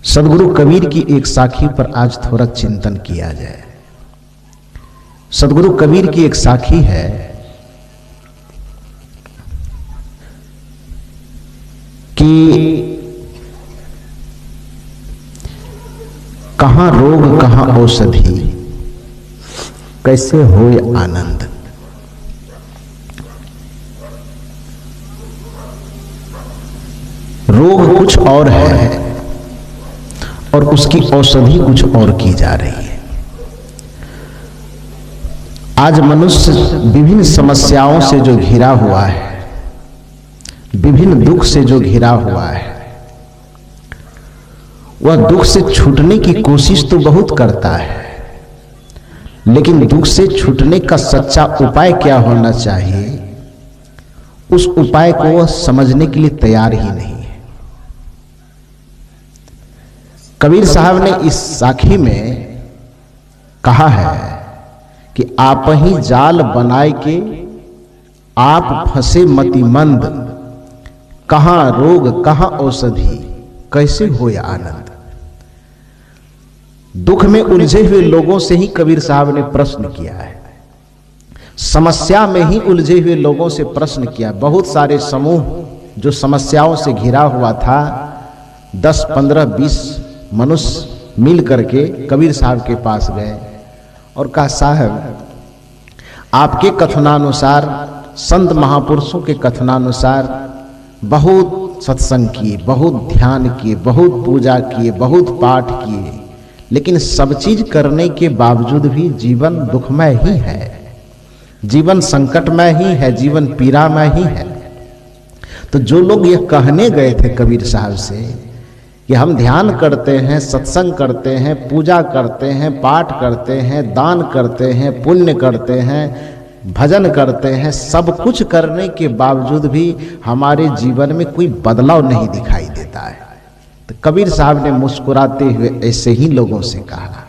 सदगुरु कबीर की एक साखी पर आज थोड़ा चिंतन किया जाए। सदगुरु कबीर की एक साखी है कि कहां रोग कहां औषधि, कैसे होए आनंद। रोग कुछ और है और उसकी औषधि कुछ और की जा रही है। आज मनुष्य विभिन्न समस्याओं से जो घिरा हुआ है, विभिन्न दुख से जो घिरा हुआ है, वह दुख से छूटने की कोशिश तो बहुत करता है, लेकिन दुख से छूटने का सच्चा उपाय क्या होना चाहिए, उस उपाय को वह समझने के लिए तैयार ही नहीं है। कबीर साहब ने इस साखी में कहा है कि आप ही जाल बनाए के आप फंसे मतिमंद, कहां रोग कहां औषधि, कैसे होए आनंद। दुख में उलझे हुए लोगों से ही कबीर साहब ने प्रश्न किया है, समस्या में ही उलझे हुए लोगों से प्रश्न किया। बहुत सारे समूह जो समस्याओं से घिरा हुआ था, 10, 15, 20 मनुष्य मिल करके कबीर साहब के पास गए और कहा, साहब आपके कथनानुसार, संत महापुरुषों के कथनानुसार बहुत सत्संग किए, बहुत ध्यान किए, बहुत पूजा किए, बहुत पाठ किए, लेकिन सब चीज करने के बावजूद भी जीवन दुखमय ही है, जीवन संकटमय ही है, जीवन पीड़ामय ही है। तो जो लोग ये कहने गए थे कबीर साहब से कि हम ध्यान करते हैं, सत्संग करते हैं, पूजा करते हैं, पाठ करते हैं, दान करते हैं, पुण्य करते हैं, भजन करते हैं, सब कुछ करने के बावजूद भी हमारे जीवन में कोई बदलाव नहीं दिखाई देता है। तो कबीर साहब ने मुस्कुराते हुए ऐसे ही लोगों से कहा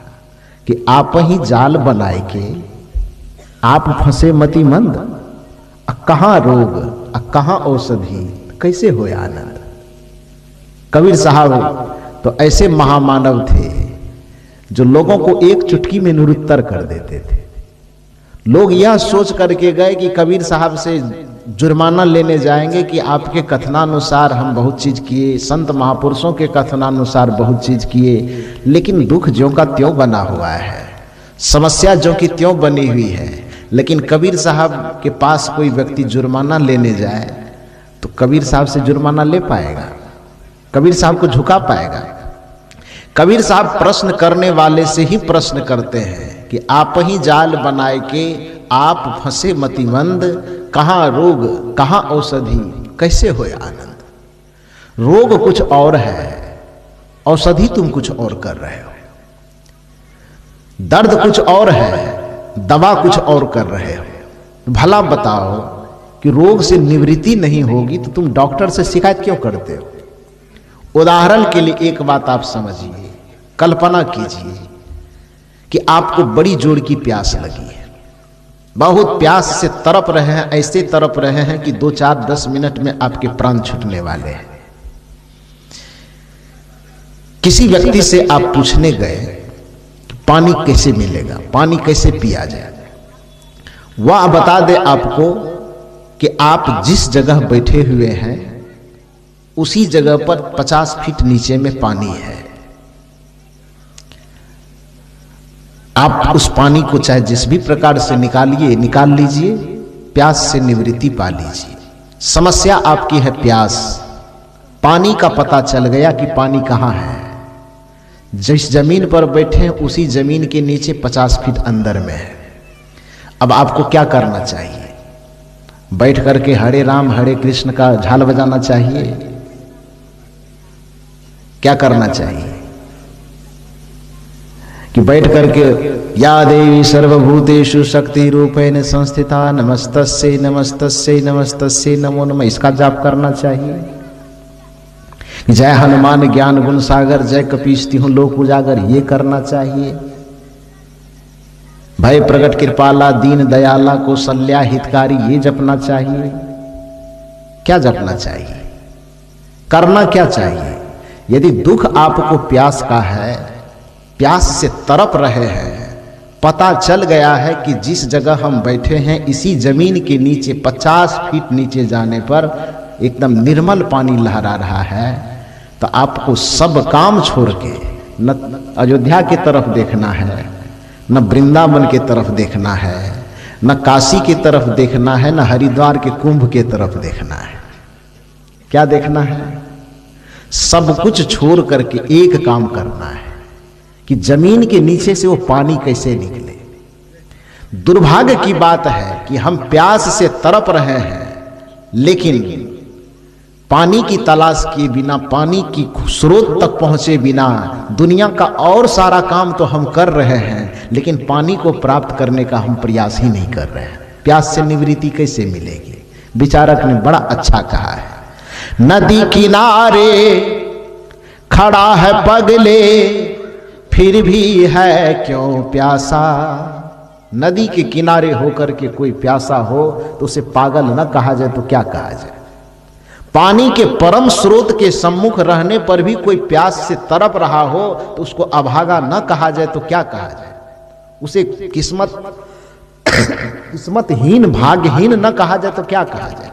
कि आप ही जाल बनाए के आप फंसे मतिमंद, कहां रोग कहां औषधि, कैसे होए आनंद। कबीर साहब तो ऐसे महामानव थे जो लोगों को एक चुटकी में निरुत्तर कर देते थे। लोग यह सोच करके गए कि कबीर साहब से जुर्माना लेने जाएंगे कि आपके कथनानुसार हम बहुत चीज किए, संत महापुरुषों के कथनानुसार बहुत चीज किए, लेकिन दुख ज्यों का त्यों बना हुआ है, समस्या ज्यों की त्यों बनी हुई है। लेकिन कबीर साहब के पास कोई व्यक्ति जुर्माना लेने जाए तो कबीर साहब से जुर्माना ले पाएगा, कबीर साहब को झुका पाएगा। कबीर साहब प्रश्न करने वाले से ही प्रश्न करते हैं कि आप ही जाल बनाए के आप फंसे मतिमंद, कहां रोग कहां औषधि, कैसे होए आनंद। रोग कुछ और है, औषधि तुम कुछ और कर रहे हो। दर्द कुछ और है, दवा कुछ और कर रहे हो। भला बताओ कि रोग से निवृत्ति नहीं होगी तो तुम डॉक्टर से शिकायत क्यों करते हो। उदाहरण के लिए एक बात आप समझिए, कल्पना कीजिए कि आपको बड़ी जोर की प्यास लगी है, बहुत प्यास से तड़प रहे हैं, ऐसे तड़प रहे हैं कि 2, 4, 10 मिनट में आपके प्राण छूटने वाले हैं। किसी व्यक्ति से आप पूछने गए कि पानी कैसे मिलेगा, पानी कैसे पिया जाए, वह बता दे आपको कि आप जिस जगह बैठे हुए हैं उसी जगह पर 50 फीट नीचे में पानी है। आप उस पानी को चाहे जिस भी प्रकार से निकाल लीजिए, प्यास से निवृत्ति पा लीजिए। समस्या आपकी है प्यास, पानी का पता चल गया कि पानी कहां है। जिस जमीन पर बैठे हैं उसी जमीन के नीचे 50 फीट अंदर में है। अब आपको क्या करना चाहिए? बैठ करके हरे राम हरे कृष्ण का झाल बजाना चाहिए? क्या करना चाहिए कि बैठ करके या देवी सर्वभूतेषु शक्ति रूपेण संस्थिता नमस्तस्यै नमस्तस्यै नमस्तस्यै नमो नमः, इसका जाप करना चाहिए? जय हनुमान ज्ञान गुण सागर, जय कपीस तिहुँ लोक उजागर, ये करना चाहिए? भय प्रगट कृपाला दीन दयाला कौशल्या हितकारी, ये जपना चाहिए? क्या जपना चाहिए? करना क्या चाहिए? यदि दुख आपको प्यास का है, प्यास से तड़प रहे हैं, पता चल गया है कि जिस जगह हम बैठे हैं इसी जमीन के नीचे 50 फीट नीचे जाने पर एकदम निर्मल पानी लहरा रहा है, तो आपको सब काम छोड़ के न अयोध्या की तरफ देखना है, न वृंदावन की तरफ देखना है, न काशी की तरफ देखना है, न हरिद्वार के कुंभ के तरफ देखना है। क्या देखना है? सब कुछ छोड़ करके एक काम करना है कि जमीन के नीचे से वो पानी कैसे निकले। दुर्भाग्य की बात है कि हम प्यास से तड़प रहे हैं, लेकिन पानी की तलाश किए बिना, पानी की स्रोत तक पहुंचे बिना दुनिया का और सारा काम तो हम कर रहे हैं, लेकिन पानी को प्राप्त करने का हम प्रयास ही नहीं कर रहे हैं। प्यास से निवृत्ति कैसे मिलेगी? विचारक ने बड़ा अच्छा कहा है, नदी किनारे खड़ा है पगले, फिर भी है क्यों प्यासा। नदी के किनारे होकर के कोई प्यासा हो तो उसे पागल न कहा जाए तो क्या कहा जाए। पानी के परम स्रोत के सम्मुख रहने पर भी कोई प्यास से तड़प रहा हो तो उसको अभागा न कहा जाए तो क्या कहा जाए। उसे किस्मतहीन, भाग्यहीन न कहा जाए तो क्या कहा जाए।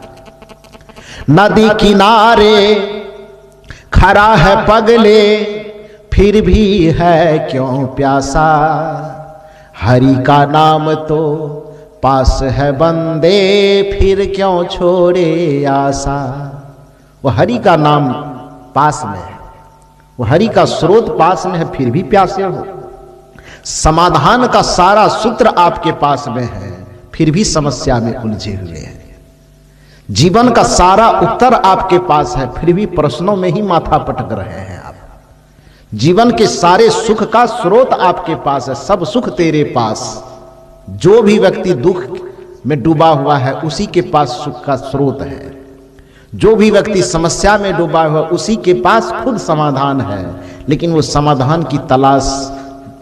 नदी किनारे खड़ा है पगले, फिर भी है क्यों प्यासा। हरि का नाम तो पास है बंदे, फिर क्यों छोड़े आशा। वो हरि का नाम पास में है, वो हरि का स्रोत पास में है, फिर भी प्यासे हो। समाधान का सारा सूत्र आपके पास में है, फिर भी समस्या में उलझे हुए हैं। जीवन का सारा उत्तर आपके पास है, फिर भी प्रश्नों में ही माथा पटक रहे हैं आप। जीवन के सारे सुख का स्रोत आपके पास है, सब सुख तेरे पास। जो भी व्यक्ति दुख में डूबा हुआ है उसी के पास सुख का स्रोत है। जो भी व्यक्ति समस्या में डूबा हुआ उसी के पास खुद समाधान है, लेकिन वो समाधान की तलाश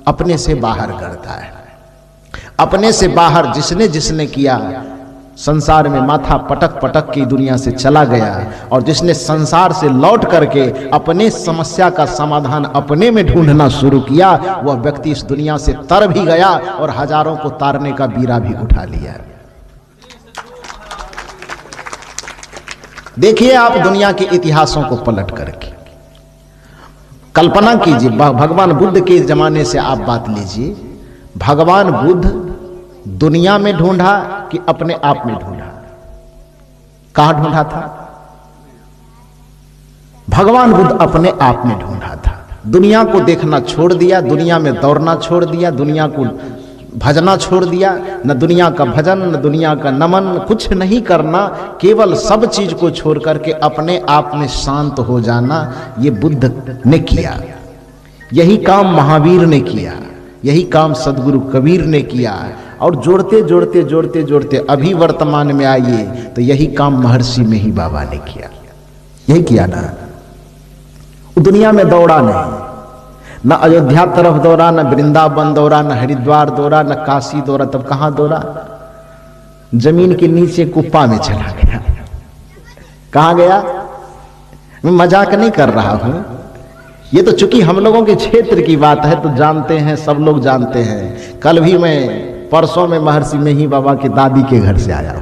अपने से बाहर करता है। अपने से बाहर जिसने जिसने किया, संसार में माथा पटक पटक के दुनिया से चला गया, और जिसने संसार से लौट करके अपने समस्या का समाधान अपने में ढूंढना शुरू किया, वह व्यक्ति इस दुनिया से तर भी गया और हजारों को तारने का बीड़ा भी उठा लिया। देखिए आप दुनिया के इतिहासों को पलट करके कल्पना कीजिए, भगवान बुद्ध के जमाने से आप बात लीजिए। भगवान बुद्ध दुनिया में ढूंढा कि अपने आप में ढूंढा? कहां ढूंढा था? भगवान बुद्ध अपने आप में ढूंढा था। दुनिया को देखना छोड़ दिया, दुनिया में दौड़ना छोड़ दिया, दुनिया को भजना छोड़ दिया। न दुनिया का भजन, न दुनिया का नमन, कुछ नहीं करना, केवल सब चीज को छोड़ करके अपने आप में शांत हो जाना, ये बुद्ध ने किया। यही काम महावीर ने किया, यही काम सदगुरु कबीर ने किया, और जोड़ते जोड़ते जोड़ते जोड़ते अभी वर्तमान में आइए तो यही काम महर्षि में ही बाबा ने किया। यही किया ना। दुनिया में दौड़ा नहीं, न अयोध्या तरफ दौड़ा, न वृंदावन दौड़ा, न हरिद्वार दौड़ा, न काशी दौड़ा। तब कहां दौड़ा? जमीन के नीचे कुप्पा में चला गया। कहां गया? मैं मजाक नहीं कर रहा हूं, ये तो चूंकि हम लोगों के क्षेत्र की बात है तो जानते हैं, सब लोग जानते हैं। कल भी मैं परसों में महर्षि में ही बाबा के दादी के घर से आया।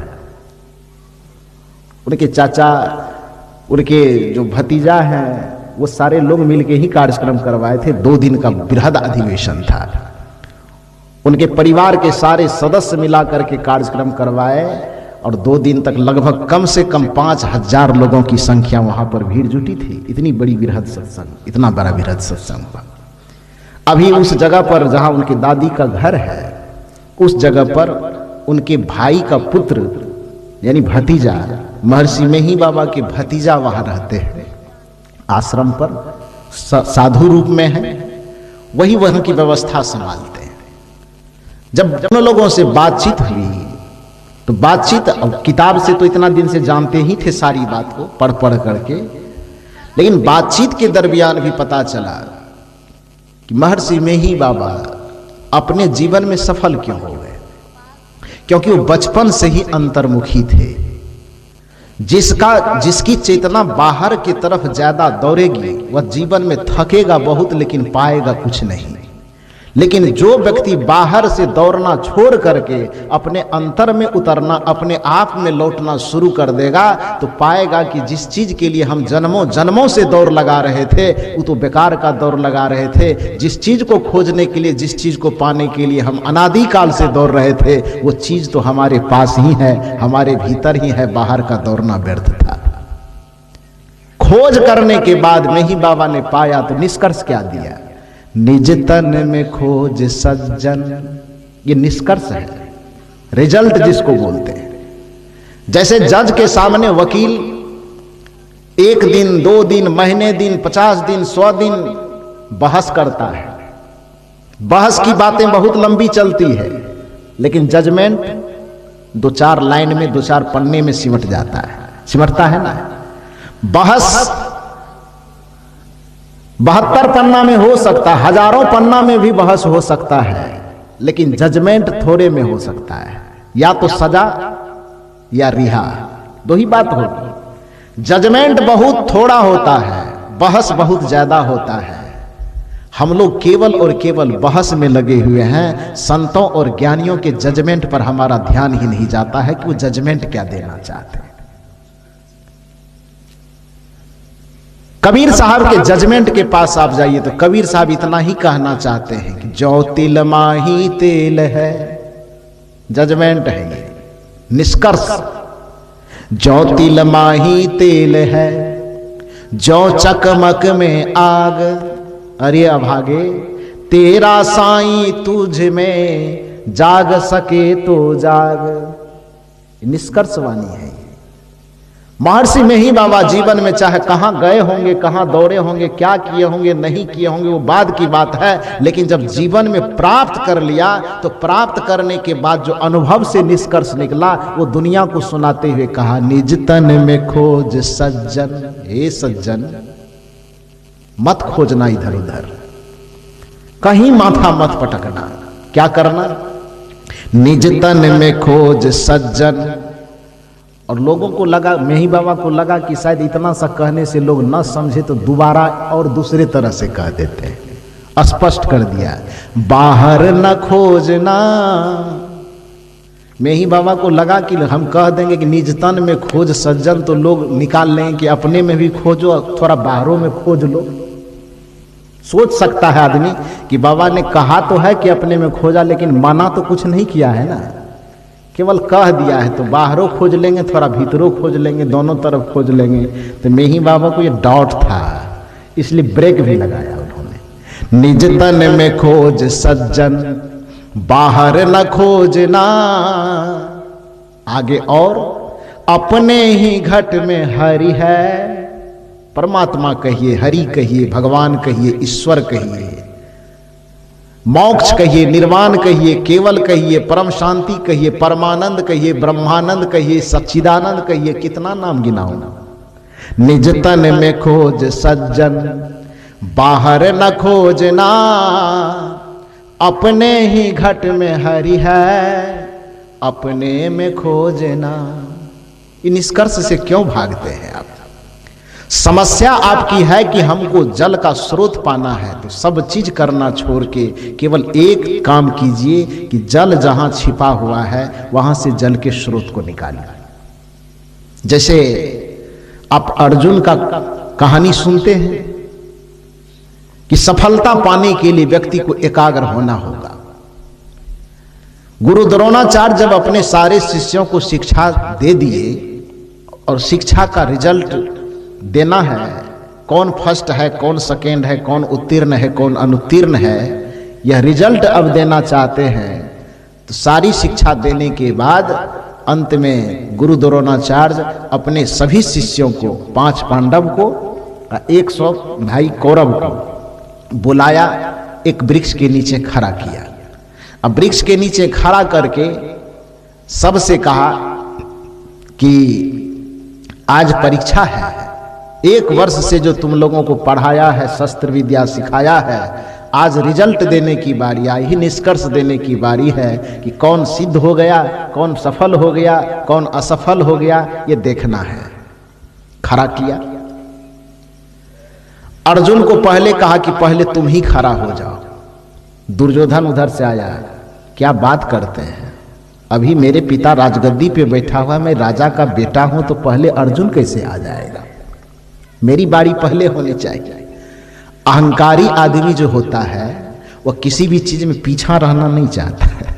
उनके चाचा, उनके जो भतीजा हैं, वो सारे लोग मिलके ही कार्यक्रम करवाए थे। 2 दिन का बृहद अधिवेशन था। उनके परिवार के सारे सदस्य मिला करके कार्यक्रम करवाए, और 2 दिन तक लगभग कम से कम 5000 लोगों की संख्या वहां पर भीड़ जुटी थी। इतनी बड़ी बृहद सत्संग, इतना बड़ा बृहद सत्संग हुआ। अभी उस जगह पर जहां उनकी दादी का घर है, उस जगह पर उनके भाई का पुत्र यानी भतीजा, महर्षि में ही बाबा के भतीजा वहां रहते हैं। आश्रम पर साधु रूप में है, वही वहां की व्यवस्था संभालते हैं। जब दोनों लोगों से बातचीत हुई तो बातचीत, अब किताब से तो इतना दिन से जानते ही थे सारी बात को पढ़ पढ़ करके, लेकिन बातचीत के दरमियान भी पता चला कि महर्षि में ही बाबा अपने जीवन में सफल क्यों हो गए। क्योंकि वो बचपन से ही अंतर्मुखी थे। जिसकी चेतना बाहर की तरफ ज्यादा दौड़ेगी वह जीवन में थकेगा बहुत लेकिन पाएगा कुछ नहीं। लेकिन जो व्यक्ति बाहर से दौड़ना छोड़ करके अपने अंतर में उतरना, अपने आप में लौटना शुरू कर देगा तो पाएगा कि जिस चीज के लिए हम जन्मों जन्मों से दौड़ लगा रहे थे वो तो बेकार का दौड़ लगा रहे थे। जिस चीज को खोजने के लिए, जिस चीज को पाने के लिए हम अनादिकाल से दौड़ रहे थे वो चीज तो हमारे पास ही है, हमारे भीतर ही है। बाहर का दौड़ना व्यर्थ था। खोज करने के बाद में ही बाबा ने पाया तो निष्कर्ष क्या दिया? निज तन में खोज सज्जन, ये निष्कर्ष है, रिजल्ट जिसको बोलते हैं। जैसे जज के सामने वकील 1 दिन 2 दिन महीने दिन 50 दिन 100 दिन बहस करता है। बहस की बातें बहुत लंबी चलती है लेकिन जजमेंट 2-4 लाइन में 2-4 पन्ने में सिमट जाता है, सिमटता है ना। बहस 72 पन्ना में हो सकता है, हजारों पन्ना में भी बहस हो सकता है, लेकिन जजमेंट थोड़े में हो सकता है, या तो सजा या रिहा, 2 ही बात होगी। जजमेंट बहुत थोड़ा होता है, बहस बहुत ज्यादा होता है। हम लोग केवल और केवल बहस में लगे हुए हैं। संतों और ज्ञानियों के जजमेंट पर हमारा ध्यान ही नहीं जाता है कि वो जजमेंट क्या देना चाहते हैं। कबीर साहब के जजमेंट के पास आप जाइए तो कबीर साहब इतना ही कहना चाहते हैं कि जो तिल माही तेल है, जजमेंट है ये, निष्कर्ष। जो तिल माही तेल है, जो चकमक में आग, अरे अभागे तेरा साईं तुझ में जाग सके तो जाग, निष्कर्ष वाणी है। महर्षि में ही बाबा जीवन में चाहे कहां गए होंगे, कहां दौड़े होंगे, क्या किए होंगे, नहीं किए होंगे, वो बाद की बात है। लेकिन जब जीवन में प्राप्त कर लिया तो प्राप्त करने के बाद जो अनुभव से निष्कर्ष निकला वो दुनिया को सुनाते हुए कहा, निज तन में खोज सज्जन। हे सज्जन, मत खोजना इधर उधर, कहीं माथा मत पटकना। क्या करना? निज तन में खोज सज्जन। और लोगों को लगा, मेही बाबा को लगा कि शायद इतना सा कहने से लोग न समझे तो दोबारा और दूसरे तरह से कह देते हैं। स्पष्ट कर दिया, बाहर न खोजना। मेही बाबा को लगा कि हम कह देंगे कि निज तन में खोज सज्जन तो लोग निकाल लेंगे कि अपने में भी खोजो, थोड़ा बाहरों में खोज लो। सोच सकता है आदमी कि बाबा ने कहा तो है कि अपने में खोजा, लेकिन माना तो कुछ नहीं किया है ना, केवल कह दिया है। तो बाहरों खोज लेंगे, थोड़ा भीतरों खोज लेंगे, दोनों तरफ खोज लेंगे। तो मेही बाबा को ये डाउट था, इसलिए ब्रेक भी लगाया उन्होंने। निज तन में खोज सज्जन, बाहर न खोजना। आगे और, अपने ही घट में हरि है। परमात्मा कहिए, हरि कहिए, भगवान कहिए, ईश्वर कहिए, मोक्ष कहिए, निर्वाण कहिए, केवल कहिए, परम शांति कहिए, परमानंद कहिए, ब्रह्मानंद कहिए, सच्चिदानंद कहिए, कितना नाम गिनाऊं। निज तन में खोज सज्जन, बाहर न खोजना। अपने ही घट में हरि है, अपने में खोजना। इन निष्कर्ष से क्यों भागते हैं आप? समस्या आपकी है कि हमको जल का स्रोत पाना है, तो सब चीज करना छोड़ के केवल एक काम कीजिए कि जल जहां छिपा हुआ है वहां से जल के स्रोत को निकालिए। जैसे आप अर्जुन का कहानी सुनते हैं कि सफलता पाने के लिए व्यक्ति को एकाग्र होना होगा। गुरु द्रोणाचार्य जब अपने सारे शिष्यों को शिक्षा दे दिए और शिक्षा का रिजल्ट देना है, कौन फर्स्ट है, कौन सेकेंड है, कौन उत्तीर्ण है, कौन अनुत्तीर्ण है, यह रिजल्ट अब देना चाहते हैं। तो सारी शिक्षा देने के बाद अंत में गुरु द्रोणाचार्य अपने सभी शिष्यों को, 5 पांडव को, 100 भाई कौरव को बुलाया, एक वृक्ष के नीचे खड़ा किया। अब वृक्ष के नीचे खड़ा करके सबसे कहा कि आज परीक्षा है, 1 वर्ष से जो तुम लोगों को पढ़ाया है, शस्त्र विद्या सिखाया है, आज रिजल्ट देने की बारी आई, ही निष्कर्ष देने की बारी है कि कौन सिद्ध हो गया, कौन सफल हो गया, कौन असफल हो गया, ये देखना है। खड़ा किया। अर्जुन को पहले कहा कि पहले तुम ही खड़ा हो जाओ। दुर्योधन उधर से आया, क्या बात करते हैं, अभी मेरे पिता राजगद्दी पे बैठा हुआ, मैं राजा का बेटा हूं, तो पहले अर्जुन कैसे आ जाएगा, मेरी बारी पहले होनी चाहिए। अहंकारी आदमी जो होता है वह किसी भी चीज में पीछा रहना नहीं चाहता है,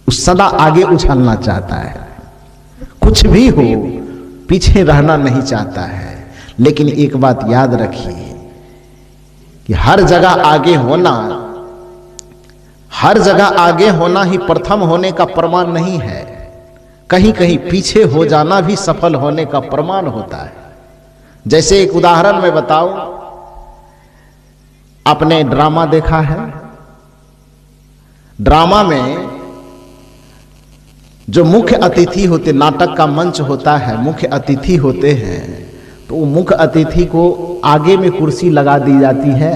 उस सदा आगे उछलना चाहता है, कुछ भी हो पीछे रहना नहीं चाहता है। लेकिन एक बात याद रखिए कि हर जगह आगे होना, हर जगह आगे होना ही प्रथम होने का प्रमाण नहीं है। कहीं कहीं पीछे हो जाना भी सफल होने का प्रमाण होता है। जैसे एक उदाहरण मैं बताऊं, आपने ड्रामा देखा है? ड्रामा में जो मुख्य अतिथि होते, नाटक का मंच होता है, मुख्य अतिथि होते हैं, तो वो मुख्य अतिथि को आगे में कुर्सी लगा दी जाती है।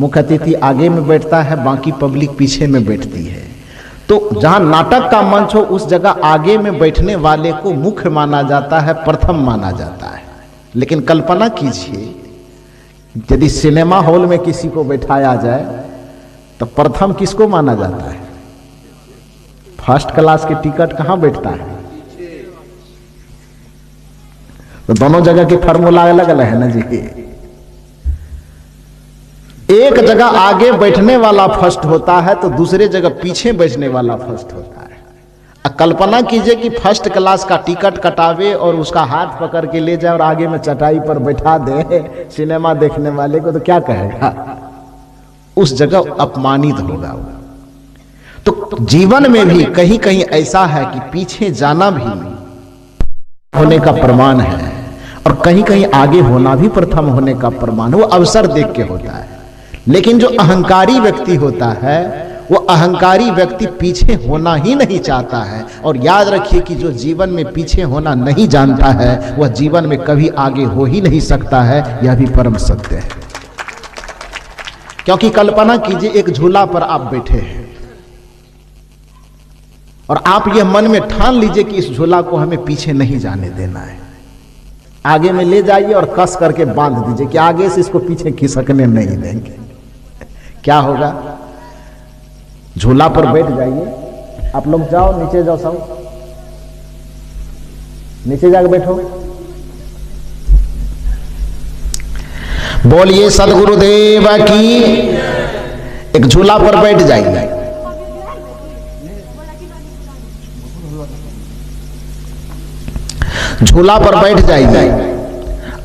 मुख्य अतिथि आगे में बैठता है, बाकी पब्लिक पीछे में बैठती है। तो जहां नाटक का मंच हो उस जगह आगे में बैठने वाले को मुख्य माना जाता है, प्रथम माना जाता है। लेकिन कल्पना कीजिए यदि सिनेमा हॉल में किसी को बैठाया जाए तो प्रथम किसको माना जाता है? फर्स्ट क्लास के टिकट कहां बैठता है? तो दोनों जगह की फार्मूला अलग अलग है ना जी। एक जगह आगे बैठने वाला फर्स्ट होता है तो दूसरे जगह पीछे बैठने वाला फर्स्ट होता है। कल्पना कीजिए कि फर्स्ट क्लास का टिकट कटावे और उसका हाथ पकड़ के ले जाए और आगे में चटाई पर बैठा दे सिनेमा देखने वाले को, तो क्या कहेगा? उस जगह अपमानित होगा। तो जीवन में भी कहीं कहीं ऐसा है कि पीछे जाना भी होने का प्रमाण है और कहीं कहीं आगे होना भी प्रथम होने का प्रमाण, वो अवसर देख के होता है। लेकिन जो अहंकारी व्यक्ति होता है, वो अहंकारी व्यक्ति पीछे होना ही नहीं चाहता है। और याद रखिए कि जो जीवन में पीछे होना नहीं जानता है वह जीवन में कभी आगे हो ही नहीं सकता है। यह भी परम सत्य है। क्योंकि कल्पना कीजिए एक झूला पर आप बैठे हैं और आप यह मन में ठान लीजिए कि इस झूला को हमें पीछे नहीं जाने देना है, आगे में ले जाइए और कस करके बांध दीजिए कि आगे से इसको पीछे खिसकने नहीं देंगे। क्या होगा? झूला पर बैठ जाइए, आप लोग जाओ नीचे, जाओ सब नीचे जाकर बैठो। बोलिए सदगुरुदेव की। एक झूला पर बैठ जाइए, झूला पर बैठ जाइए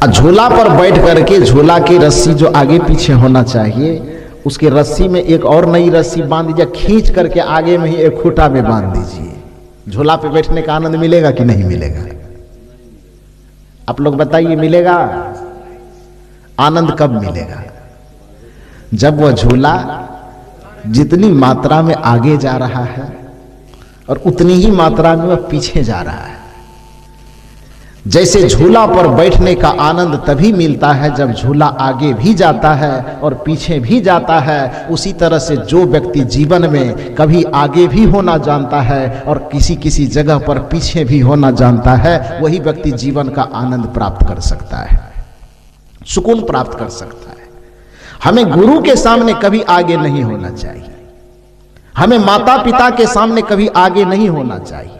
और झूला पर बैठ करके झूला की रस्सी जो आगे पीछे होना चाहिए उसकी रस्सी में एक और नई रस्सी बांध दीजिए, खींच करके आगे में ही एक खूंटा में बांध दीजिए। झूला पे बैठने का आनंद मिलेगा कि नहीं मिलेगा? आप लोग बताइए, मिलेगा? आनंद कब मिलेगा? जब वह झूला जितनी मात्रा में आगे जा रहा है और उतनी ही मात्रा में वह पीछे जा रहा है। जैसे झूला पर बैठने का आनंद तभी मिलता है जब झूला आगे भी जाता है और पीछे भी जाता है, उसी तरह से जो व्यक्ति जीवन में कभी आगे भी होना जानता है और किसी किसी जगह पर पीछे भी होना जानता है, वही व्यक्ति जीवन का आनंद प्राप्त कर सकता है, सुकून प्राप्त कर सकता है। हमें गुरु के सामने कभी आगे नहीं होना चाहिए, हमें माता पिता के सामने कभी आगे नहीं होना चाहिए।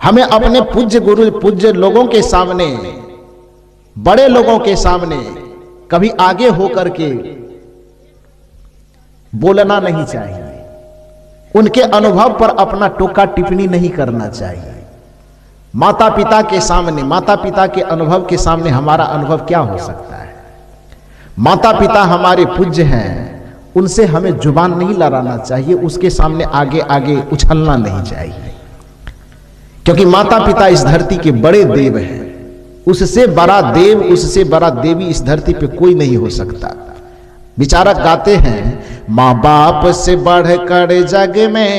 हमें अपने पूज्य गुरु, पूज्य लोगों के सामने, बड़े लोगों के सामने कभी आगे होकर के बोलना नहीं चाहिए, उनके अनुभव पर अपना टोका टिप्पणी नहीं करना चाहिए। माता पिता के सामने, माता पिता के अनुभव के सामने हमारा अनुभव क्या हो सकता है? माता पिता हमारे पूज्य हैं, उनसे हमें जुबान नहीं लड़ाना चाहिए, उसके सामने आगे आगे उछलना नहीं चाहिए। क्योंकि माता पिता इस धरती के बड़े देव हैं, उससे बड़ा देव, उससे बड़ा देवी इस धरती पे कोई नहीं हो सकता। विचारक गाते हैं, माँ बाप से बढ़कर जग में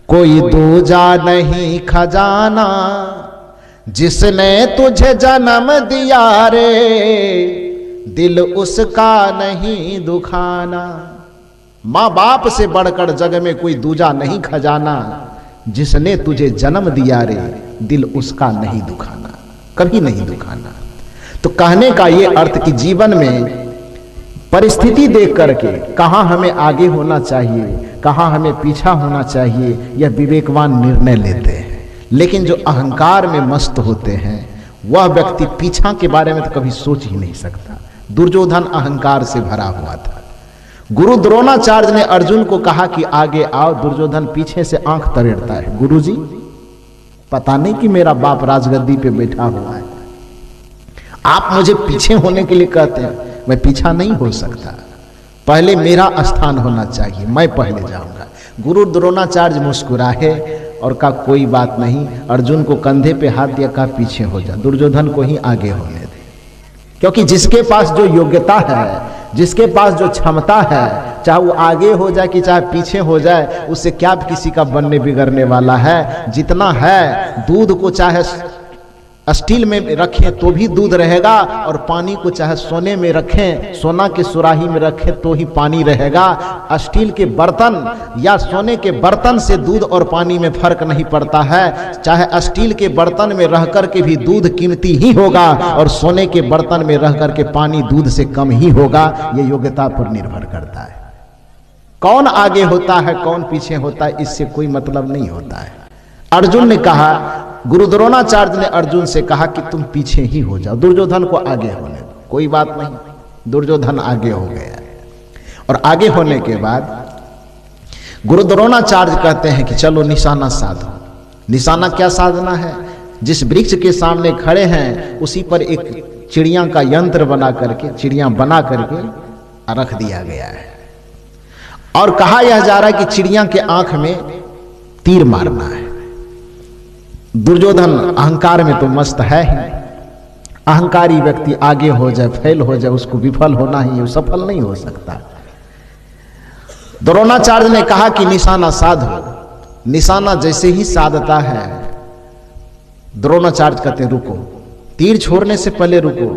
कोई दूजा नहीं खजाना, जिसने तुझे जन्म दिया रे दिल उसका नहीं दुखाना। माँ बाप से बढ़कर जग में कोई दूजा नहीं खजाना, जिसने तुझे जन्म दिया रे दिल उसका नहीं दुखाना, कभी नहीं दुखाना। तो कहने का ये अर्थ कि जीवन में परिस्थिति देख करके कहाँ हमें आगे होना चाहिए, कहाँ हमें पीछा होना चाहिए, यह विवेकवान निर्णय लेते हैं। लेकिन जो अहंकार में मस्त होते हैं वह व्यक्ति पीछा के बारे में तो कभी सोच ही नहीं सकता। दुर्योधन अहंकार से भरा हुआ था। गुरु द्रोणाचार्य ने अर्जुन को कहा कि आगे आओ। दुर्योधन पीछे से आंख तरेड़ता है, गुरुजी पता नहीं कि मेरा बाप राजगद्दी पे बैठा हुआ है, आप मुझे पीछे होने के लिए कहते हैं। मैं पीछा नहीं हो सकता, पहले मेरा स्थान होना चाहिए, मैं पहले जाऊंगा। गुरु द्रोणाचार्य मुस्कुराए और कहा कोई बात नहीं। अर्जुन को कंधे पे हाथ दिया, कहा पीछे हो जा, दुर्योधन को ही आगे होने दे। क्योंकि जिसके पास जो योग्यता है, जिसके पास जो क्षमता है, चाहे वो आगे हो जाए कि चाहे पीछे हो जाए, उससे क्या किसी का बनने बिगड़ने वाला है। जितना है दूध को चाहे स्टील में रखें तो भी दूध रहेगा, और पानी को चाहे सोने में रखें, सोना के सुराही में रखें तो ही पानी रहेगा। स्टील के बर्तन या सोने के बर्तन से दूध और पानी में फर्क नहीं पड़ता है। चाहे स्टील के बर्तन में रह कर के भी दूध कीमती ही होगा, और सोने के बर्तन में रह कर के पानी दूध से कम ही होगा। यह योग्यता पर निर्भर करता है। कौन आगे होता है कौन पीछे होता है इससे कोई मतलब नहीं होता है। अर्जुन ने कहा, गुरु द्रोणाचार्य ने अर्जुन से कहा कि तुम पीछे ही हो जाओ, दुर्योधन को आगे होने दो। कोई बात नहीं, दुर्योधन आगे हो गया। और आगे होने के बाद गुरु द्रोणाचार्य कहते हैं कि चलो निशाना साधो। निशाना क्या साधना है? जिस वृक्ष के सामने खड़े हैं उसी पर एक चिड़िया का यंत्र बना करके, चिड़िया बना करके रख दिया गया है, और कहा यह जा रहा है कि चिड़िया के आंख में तीर मारना है। दुर्योधन अहंकार में तो मस्त है ही। अहंकारी व्यक्ति आगे हो जाए, फेल हो जाए, उसको विफल होना ही है, सफल नहीं हो सकता। द्रोणाचार्य ने कहा कि निशाना साधो। निशाना जैसे ही साधता है, द्रोणाचार्य कहते रुको, तीर छोड़ने से पहले रुको।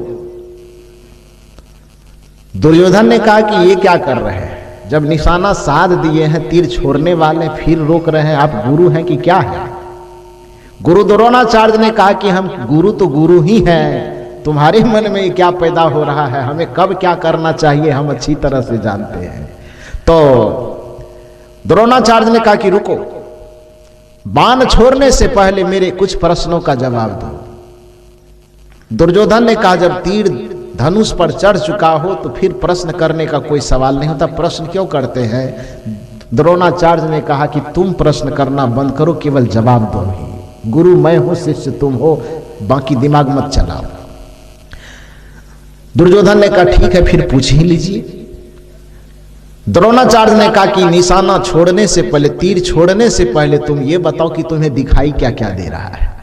दुर्योधन ने कहा कि ये क्या कर रहे हैं, जब निशाना साध दिए हैं, तीर छोड़ने वाले फिर रोक रहे हैं, आप गुरु हैं कि क्या है? गुरु द्रोणाचार्य ने कहा कि हम गुरु तो गुरु ही हैं, तुम्हारे मन में क्या पैदा हो रहा है, हमें कब क्या करना चाहिए हम अच्छी तरह से जानते हैं। तो द्रोणाचार्य ने कहा कि रुको, बाण छोड़ने से पहले मेरे कुछ प्रश्नों का जवाब दो। दुर्योधन ने कहा जब तीर धनुष पर चढ़ चुका हो तो फिर प्रश्न करने का कोई सवाल नहीं होता, प्रश्न क्यों करते हैं? द्रोणाचार्य ने कहा कि तुम प्रश्न करना बंद करो, केवल जवाब दो ही। गुरु मैं हूं, शिष्य तुम हो, बाकी दिमाग मत चलाओ। दुर्योधन ने कहा ठीक है, फिर पूछ ही लीजिए। द्रोणाचार्य ने कहा कि निशाना छोड़ने से पहले, तीर छोड़ने से पहले तुम ये बताओ कि तुम्हें दिखाई क्या क्या दे रहा है।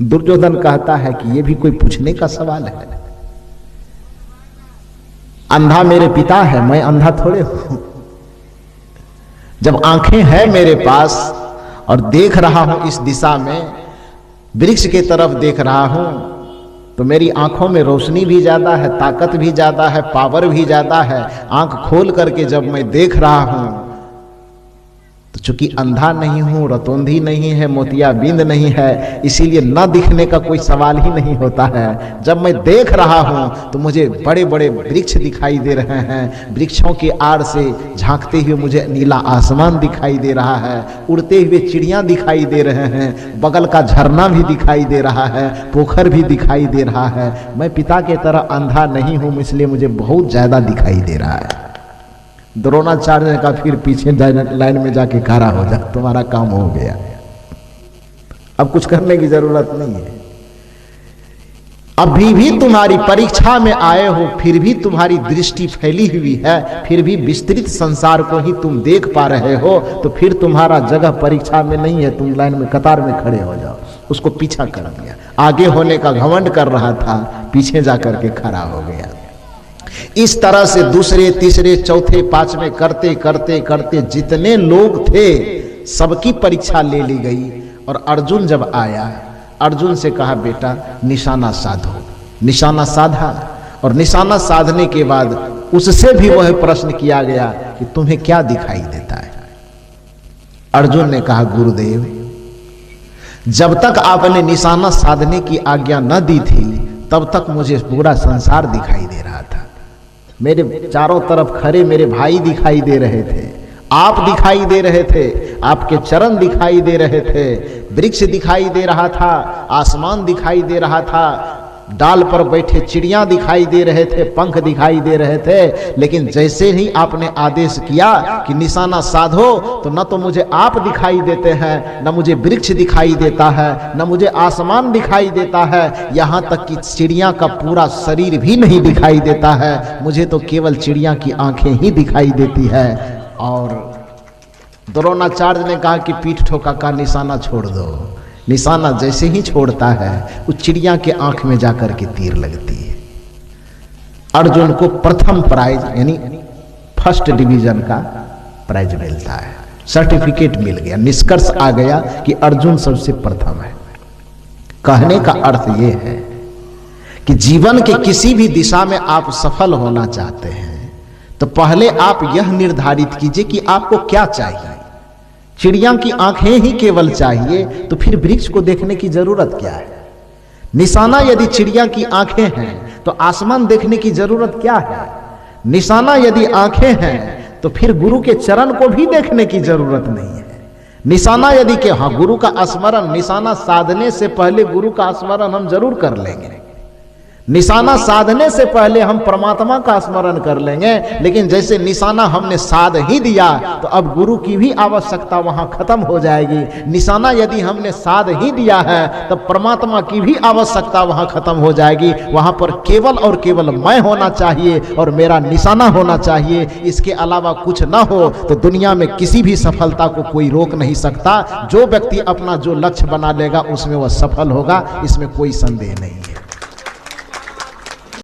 दुर्योधन कहता है कि यह भी कोई पूछने का सवाल है? अंधा मेरे पिता है, मैं अंधा थोड़े हूं। जब आंखें हैं मेरे पास और देख रहा हूं इस दिशा में, वृक्ष के तरफ देख रहा हूं, तो मेरी आंखों में रोशनी भी ज्यादा है, ताकत भी ज्यादा है, पावर भी ज्यादा है। आंख खोल करके जब मैं देख रहा हूं तो चूंकि अंधा नहीं हूं, रतौंधी नहीं है, मोतियाबिंद नहीं है, इसीलिए न दिखने का कोई सवाल ही नहीं होता है। जब मैं देख रहा हूं तो मुझे बड़े बड़े वृक्ष दिखाई दे रहे हैं, वृक्षों की आड़ से झांकते हुए मुझे नीला आसमान दिखाई दे रहा है, उड़ते हुए चिड़ियां दिखाई दे रहे हैं, बगल का झरना भी दिखाई दे रहा है, पोखर भी दिखाई दे रहा है। मैं पिता के तरह अंधा नहीं हूं, इसलिए मुझे बहुत ज्यादा दिखाई दे रहा है। द्रोणाचार्य ने कहा फिर पीछे लाइन में जाके खड़ा हो जा, तुम्हारा काम हो गया, अब कुछ करने की जरूरत नहीं है। अभी भी तुम्हारी परीक्षा में आए हो, फिर भी तुम्हारी दृष्टि फैली हुई है, फिर भी विस्तृत संसार को ही तुम देख पा रहे हो, तो फिर तुम्हारा जगह परीक्षा में नहीं है, तुम लाइन में कतार में खड़े हो जाओ। उसको पीछा कर दिया। आगे होने का घमंड कर रहा था, पीछे जाकर के खड़ा हो गया। इस तरह से दूसरे तीसरे चौथे पांचवें करते करते करते जितने लोग थे सबकी परीक्षा ले ली गई। और अर्जुन जब आया, अर्जुन से कहा बेटा निशाना साधो। निशाना साधा और निशाना साधने के बाद उससे भी वह प्रश्न किया गया कि तुम्हें क्या दिखाई देता है। अर्जुन ने कहा, गुरुदेव, जब तक आपने निशाना साधने की आज्ञा न दी थी तब तक मुझे पूरा संसार दिखाई दे रहा था। मेरे चारों तरफ खड़े मेरे भाई दिखाई दे रहे थे, आप दिखाई दे रहे थे, आपके चरण दिखाई दे रहे थे, वृक्ष दिखाई दे रहा था, आसमान दिखाई दे रहा था, डाल पर बैठे चिड़िया दिखाई दे रहे थे, पंख दिखाई दे रहे थे। लेकिन जैसे ही आपने आदेश किया कि निशाना साधो, तो न तो मुझे आप दिखाई देते हैं, न मुझे वृक्ष दिखाई देता है, न मुझे आसमान दिखाई देता है, यहाँ तक कि चिड़िया का पूरा शरीर भी नहीं दिखाई देता है। मुझे तो केवल चिड़िया की आंखें ही दिखाई देती है। और द्रोणाचार्य ने कहा कि पीठ ठोका का निशाना छोड़ दो। निशाना जैसे ही छोड़ता है उस चिड़िया के आंख में जाकर के तीर लगती है। अर्जुन को प्रथम प्राइज यानी फर्स्ट डिवीजन का प्राइज मिलता है, सर्टिफिकेट मिल गया, निष्कर्ष आ गया कि अर्जुन सबसे प्रथम है। कहने का अर्थ यह है कि जीवन के किसी भी दिशा में आप सफल होना चाहते हैं तो पहले आप यह निर्धारित कीजिए कि आपको क्या चाहिए। चिड़िया की आंखें ही केवल चाहिए तो फिर वृक्ष को देखने की जरूरत क्या है। निशाना यदि चिड़िया की आंखें हैं तो आसमान देखने की जरूरत क्या है। निशाना यदि आंखें हैं तो फिर गुरु के चरण को भी देखने की जरूरत नहीं है। निशाना यदि के हाँ, गुरु का स्मरण, निशाना साधने से पहले गुरु का स्मरण हम जरूर कर लेंगे। निशाना साधने से पहले हम परमात्मा का स्मरण कर लेंगे। लेकिन जैसे निशाना हमने साध ही दिया तो अब गुरु की भी आवश्यकता वहां खत्म हो जाएगी। निशाना यदि हमने साध ही दिया है तब परमात्मा की भी आवश्यकता वहां खत्म हो जाएगी। वहां पर केवल और केवल मैं होना चाहिए और मेरा निशाना होना चाहिए। इसके अलावा कुछ ना हो तो दुनिया में किसी भी सफलता को कोई रोक नहीं सकता। जो व्यक्ति अपना जो लक्ष्य बना लेगा उसमें वह सफल होगा, इसमें कोई संदेह नहीं है।